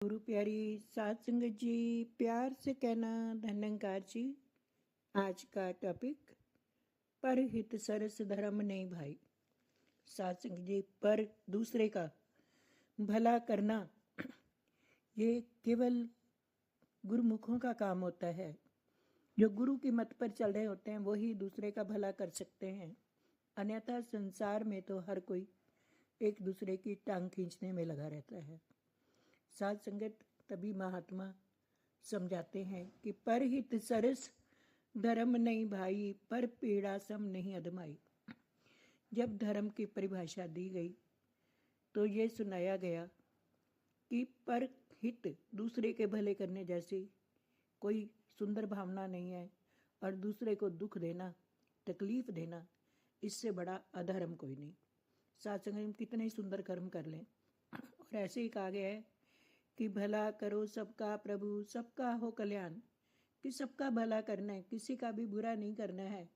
गुरु प्यारी साध संगत जी, प्यार से कहना धन्यंकार जी। आज का टॉपिक पर हित सरस धर्म नहीं भाई। साध संगत जी, पर दूसरे का भला करना ये केवल गुरुमुखों का काम होता है। जो गुरु की मत पर चल रहे होते हैं वही दूसरे का भला कर सकते हैं, अन्यथा संसार में तो हर कोई एक दूसरे की टांग खींचने में लगा रहता है। साध संगत तभी महात्मा समझाते हैं कि पर हित सरस धर्म नहीं भाई, पर पीड़ा सम नहीं अधमाई। जब धर्म की परिभाषा दी गई तो ये सुनाया गया कि पर हित दूसरे के भले करने जैसी कोई सुंदर भावना नहीं है, और दूसरे को दुख देना, तकलीफ देना, इससे बड़ा अधर्म कोई नहीं। साथ संग हम कितने ही सुंदर कर्म कर लें, और ऐसे ही कहा गया है कि भला करो सबका प्रभु, सबका हो कल्याण, कि सबका भला करना है, किसी का भी बुरा नहीं करना है।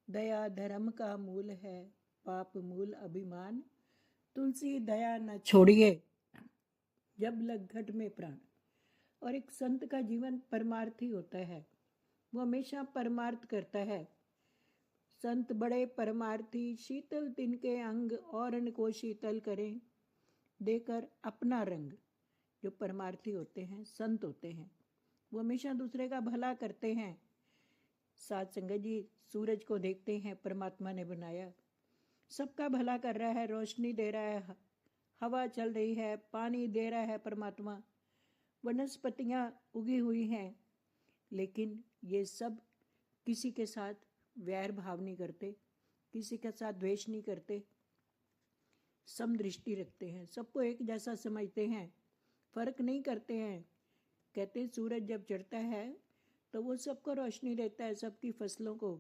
दया धर्म का मूल है, पाप मूल अभिमान, तुलसी दया न छोड़िए जब लग घट में प्राण। और एक संत का जीवन परमार्थी होता है, वो हमेशा परमार्थ करता है। संत बड़े परमार्थी, शीतल तिनके अंग और को शीतल करें, देकर अपना रंग। जो परमार्थी होते हैं, संत होते हैं, वो हमेशा दूसरे का भला करते हैं। साध संगत जी, सूरज को देखते हैं, परमात्मा ने बनाया, सबका भला कर रहा है, रोशनी दे रहा है, हवा चल रही है, पानी दे रहा है परमात्मा, वनस्पतियाँ उगी हुई हैं, लेकिन ये सब किसी के साथ वैर भाव नहीं करते, किसी के साथ द्वेष नहीं करते, समदृष्टि रखते हैं, सबको एक जैसा समझते हैं, फर्क नहीं करते हैं। कहते हैं सूरज जब चढ़ता है तो वो सबको रोशनी देता है, सबकी फसलों को,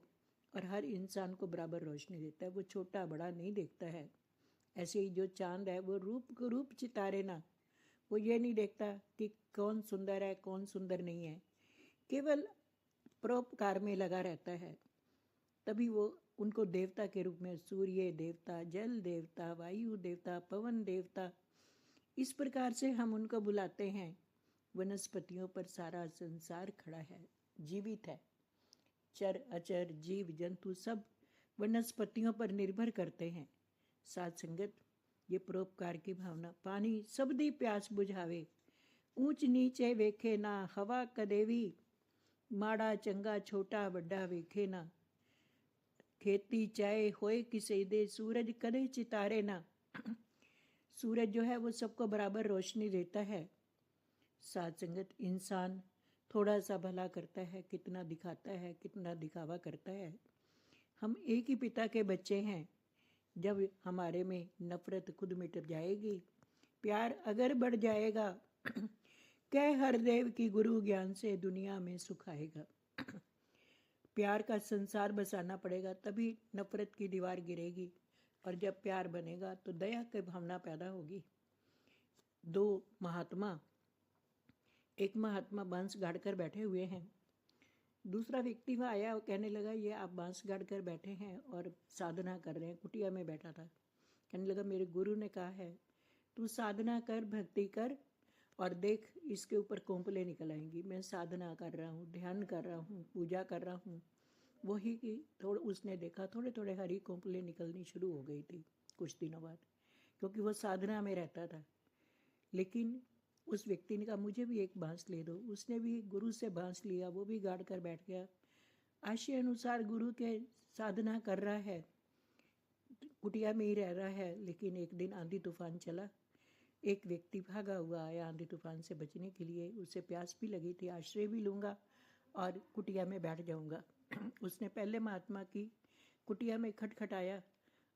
और हर इंसान को बराबर रोशनी देता है, वो छोटा बड़ा नहीं देखता है। ऐसे ही जो चांद है वो रूप को रूप चितारे ना, वो ये नहीं देखता कि कौन सुंदर है कौन सुंदर नहीं है, केवल परोपकार में लगा रहता है। तभी वो उनको देवता के रूप में, सूर्य देवता, जल देवता, वायु देवता, पवन देवता, इस प्रकार से हम उनको बुलाते हैं। वनस्पतियों पर सारा संसार खड़ा है, जीवित है, चर अचर जीव जंतु सब वनस्पतियों पर निर्भर करते हैं। साध संगत, ये परोपकार की भावना, पानी सबदी प्यास बुझावे, ऊंच नीचे वेखे ना, हवा कदेवी, माड़ा चंगा छोटा बड़ा वेखे ना, खेती चाहे होए किसे दे, सूरज कदे चितारे ना। सूरज जो है वो सबको बराबर रोशनी देता है। साध संगत, इंसान थोड़ा सा भला करता है, कितना दिखाता है, कितना दिखावा करता है। हम एक ही पिता के बच्चे हैं। जब हमारे में नफरत खुद मिट जाएगी, प्यार अगर बढ़ जाएगा, कह हरदेव की गुरु ज्ञान से दुनिया में सुख आएगा। प्यार का संसार बसाना पड़ेगा, तभी नफरत की दीवार गिरेगी, और जब प्यार बनेगा तो दया की भावना पैदा होगी। दो महात्मा, एक महात्मा बांस गाड़ कर बैठे हुए हैं, दूसरा व्यक्ति वहाँ आया, वो कहने लगा ये आप बांस गाड़ कर बैठे हैं और साधना कर रहे हैं। कुटिया में बैठा था, कहने लगा मेरे गुरु ने कहा है तू साधना कर, भक्ति कर, और देख इसके ऊपर कोंपले निकल आएंगी। मैं साधना कर रहा हूँ, ध्यान कर रहा हूँ, पूजा कर रहा हूँ। वही कि थोड़ा उसने देखा, थोड़े थोड़े हरी कोंपले निकलनी शुरू हो गई थी कुछ दिनों बाद, क्योंकि वो साधना में रहता था। लेकिन उस व्यक्ति ने कहा मुझे भी एक बांस ले दो। उसने भी गुरु से बांस लिया, वो भी गाड़ कर बैठ गया। आशय अनुसार गुरु के साधना कर रहा है, कुटिया में ही रह रहा है। लेकिन एक दिन आंधी तूफान चला, एक व्यक्ति भागा हुआ आया आंधी तूफान से बचने के लिए। उसे प्यास भी लगी थी, आश्रय भी लूँगा और कुटिया में बैठ जाऊँगा। उसने पहले महात्मा की कुटिया में खटखटाया,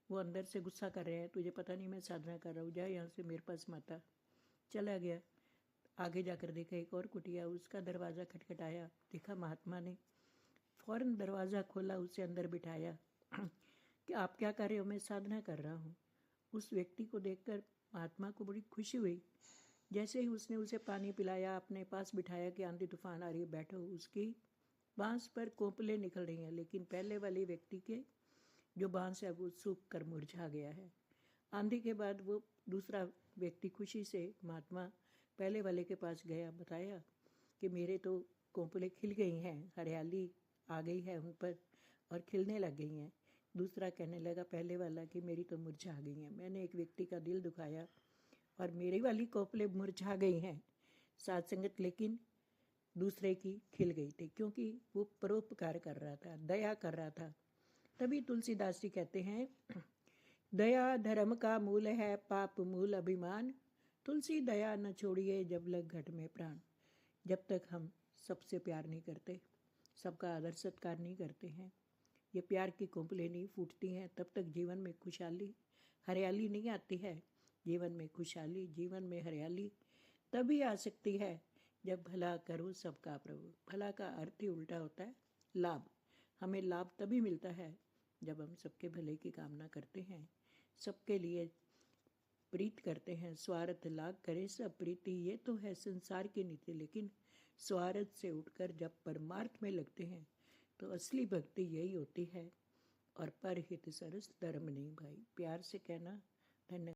वो अंदर से गुस्सा कर रहे हैं, तुझे पता नहीं मैं साधना कर रहा हूँ, जा यहाँ से मेरे पास माता। चला गया, आगे जाकर देखा एक और कुटिया, उसका दरवाज़ा खटखटाया, देखा महात्मा ने, फौरन दरवाज़ा खोला, उसे अंदर बिठाया कि आप क्या कर रहे हो? मैं साधना कर रहा हूँ। उस व्यक्ति को देखकर महात्मा को बड़ी खुशी हुई। जैसे ही उसने उसे पानी पिलाया, अपने पास बिठाया कि आंधी तूफान आ रही है, बैठो, उसकी बांस पर कोंपले निकल रही हैं, लेकिन पहले वाले व्यक्ति के जो बांस है वो सूख कर मुरझा गया है। आंधी के बाद वो दूसरा व्यक्ति खुशी से महात्मा पहले वाले के पास गया, बताया कि मेरे तो कोंपले खिल गई हैं, हरियाली आ गई है उन पर और खिलने लग गई हैं। दूसरा कहने लगा पहले वाला कि मेरी तो मुरझा गई हैं। मैंने एक व्यक्ति का दिल दुखाया और मेरी वाली कोंपले मुरझा गई हैं। साथ संगत लेकिन दूसरे की खिल गई थी, क्योंकि वो परोपकार कर रहा था, दया कर रहा था। तभी तुलसीदास जी कहते हैं, दया धर्म का मूल है, पाप मूल अभिमान। तुलसी दया न छोड़िए जब लग घट में प्राण। जब तक हम सबसे प्यार नहीं करते, सबका आदर सत्कार नहीं करते हैं, ये प्यार की कोंपलें नहीं फूटती हैं, तब तक जीवन में खुशहाली हरियाली नहीं आती है। जीवन में खुशहाली, जीवन में हरियाली तभी आ सकती है जब भला करो सबका प्रभु। भला का अर्थ ही उल्टा होता है लाभ। हमें लाभ तभी मिलता है जब हम सबके भले की कामना करते हैं, सबके लिए प्रीत करते हैं। स्वार्थ लाग करे सब प्रीति, ये तो है संसार की नीति। लेकिन स्वार्थ से उठकर जब परमार्थ में लगते हैं तो असली भक्ति यही होती है। और परहित सरस धर्म नहीं भाई। प्यार से कहना। धन्यवाद।